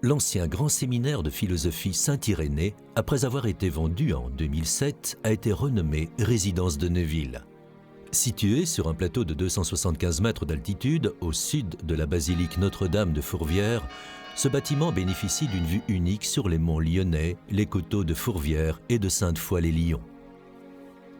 L'ancien grand séminaire de philosophie Saint-Irénée, après avoir été vendu en 2007, a été renommé Résidence de Neuville. Situé sur un plateau de 275 mètres d'altitude, au sud de la basilique Notre-Dame de Fourvière, ce bâtiment bénéficie d'une vue unique sur les monts lyonnais, les coteaux de Fourvière et de Sainte-Foy-les-Lyons.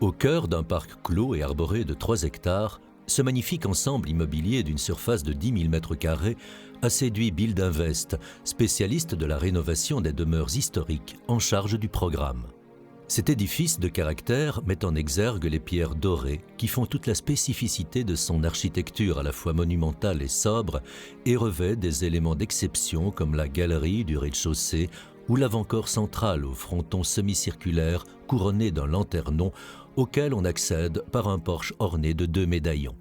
Au cœur d'un parc clos et arboré de 3 hectares, ce magnifique ensemble immobilier d'une surface de 10 000 m² a séduit Build Invest, spécialiste de la rénovation des demeures historiques en charge du programme. Cet édifice de caractère met en exergue les pierres dorées qui font toute la spécificité de son architecture à la fois monumentale et sobre et revêt des éléments d'exception comme la galerie du rez-de-chaussée ou l'avant-corps central au fronton semi-circulaire couronné d'un lanternon auquel on accède par un porche orné de 2 médaillons.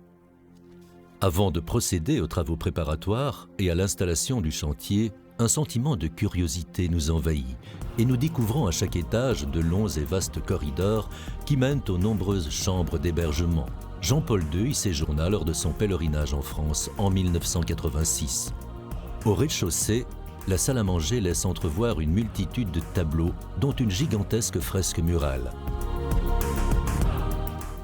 Avant de procéder aux travaux préparatoires et à l'installation du chantier, un sentiment de curiosité nous envahit et nous découvrons à chaque étage de longs et vastes corridors qui mènent aux nombreuses chambres d'hébergement. Jean-Paul II y séjourna lors de son pèlerinage en France en 1986. Au rez-de-chaussée, la salle à manger laisse entrevoir une multitude de tableaux, dont une gigantesque fresque murale.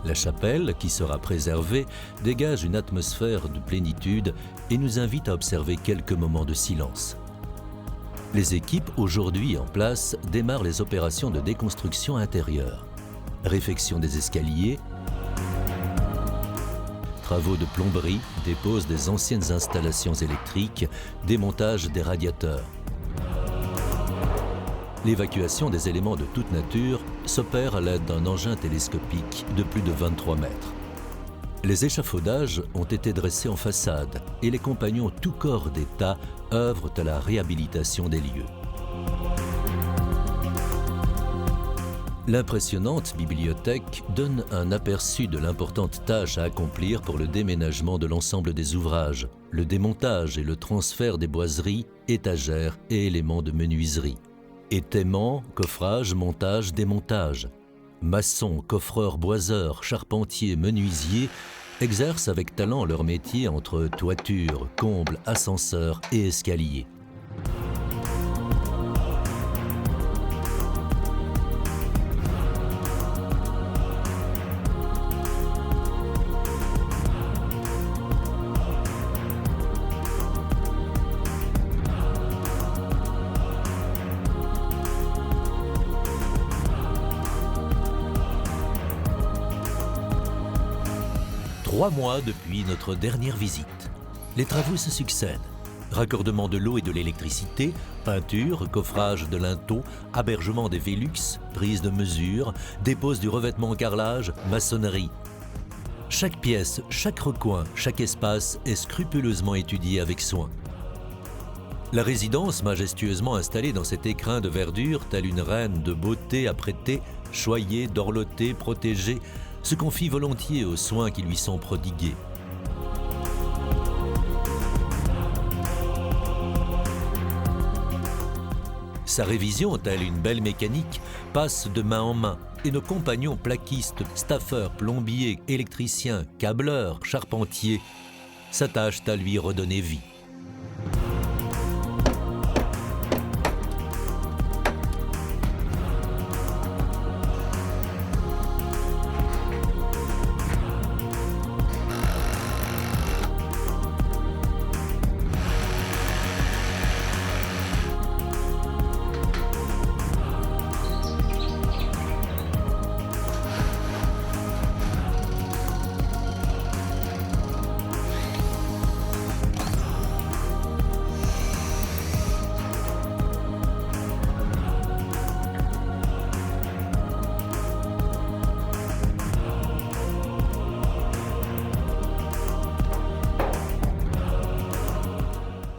La chapelle, qui sera préservée, dégage une atmosphère de plénitude et nous invite à observer quelques moments de silence. Les équipes aujourd'hui en place démarrent les opérations de déconstruction intérieure. Réfection des escaliers, travaux de plomberie, dépose des anciennes installations électriques, démontage des radiateurs. L'évacuation des éléments de toute nature s'opère à l'aide d'un engin télescopique de plus de 23 mètres. Les échafaudages ont été dressés en façade et les compagnons tout corps d'État œuvrent à la réhabilitation des lieux. L'impressionnante bibliothèque donne un aperçu de l'importante tâche à accomplir pour le déménagement de l'ensemble des ouvrages, le démontage et le transfert des boiseries, étagères et éléments de menuiserie. Étaiement, coffrage, montage, démontage. Maçons, coffreurs, boiseurs, charpentiers, menuisiers exercent avec talent leur métier entre toiture, combles, ascenseurs et escaliers. Trois mois depuis notre dernière visite. Les travaux se succèdent. Raccordement de l'eau et de l'électricité, peinture, coffrage de linteaux, abergement des Velux, prise de mesure, dépose du revêtement en carrelage, maçonnerie. Chaque pièce, chaque recoin, chaque espace est scrupuleusement étudié avec soin. La résidence, majestueusement installée dans cet écrin de verdure, telle une reine de beauté apprêtée, choyée, dorlotée, protégée, se confie volontiers aux soins qui lui sont prodigués. Sa révision, telle une belle mécanique, passe de main en main et nos compagnons plaquistes, staffeurs, plombiers, électriciens, câbleurs, charpentiers s'attachent à lui redonner vie.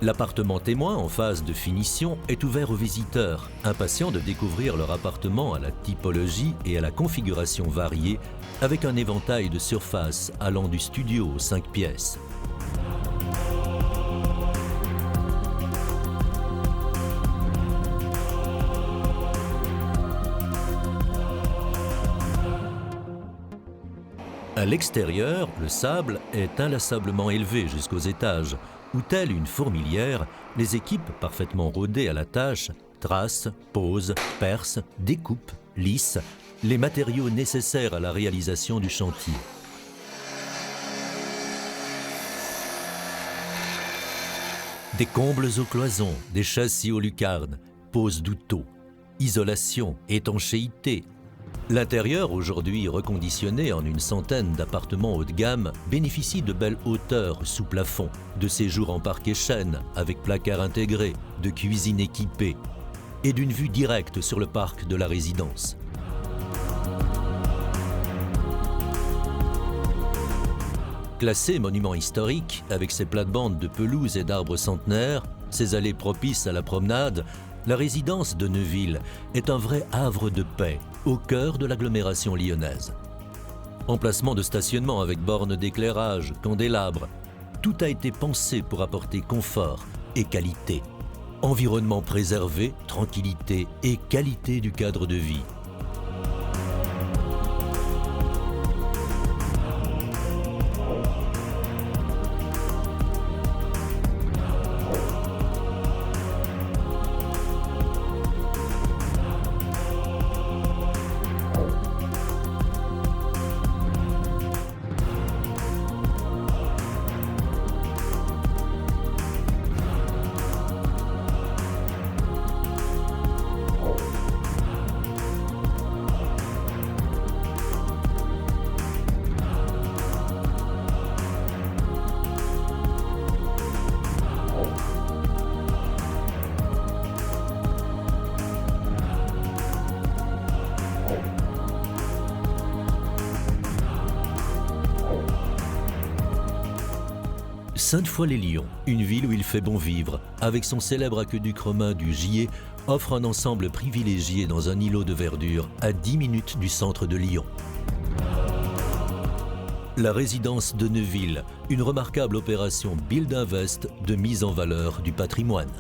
L'appartement témoin, en phase de finition, est ouvert aux visiteurs, impatients de découvrir leur appartement à la typologie et à la configuration variée, avec un éventail de surfaces allant du studio aux 5 pièces. À l'extérieur, le sable est inlassablement élevé jusqu'aux étages, où, telle une fourmilière, les équipes parfaitement rodées à la tâche tracent, posent, percent, découpent, lissent les matériaux nécessaires à la réalisation du chantier. Des combles aux cloisons, des châssis aux lucarnes, pose d'outeaux, isolation, étanchéité. L'intérieur, aujourd'hui reconditionné en une centaine d'appartements haut de gamme, bénéficie de belles hauteurs sous plafond, de séjours en parquet chêne avec placard intégré, de cuisine équipée et d'une vue directe sur le parc de la résidence. Classé monument historique, avec ses plates-bandes de pelouse et d'arbres centenaires, ses allées propices à la promenade, la résidence de Neuville est un vrai havre de paix au cœur de l'agglomération lyonnaise. Emplacement de stationnement avec bornes d'éclairage, candélabres, tout a été pensé pour apporter confort et qualité. Environnement préservé, tranquillité et qualité du cadre de vie. Sainte-Foy-les-Lyons, une ville où il fait bon vivre, avec son célèbre aqueduc romain du Gier, offre un ensemble privilégié dans un îlot de verdure à 10 minutes du centre de Lyon. La résidence de Neuville, une remarquable opération Build Invest de mise en valeur du patrimoine.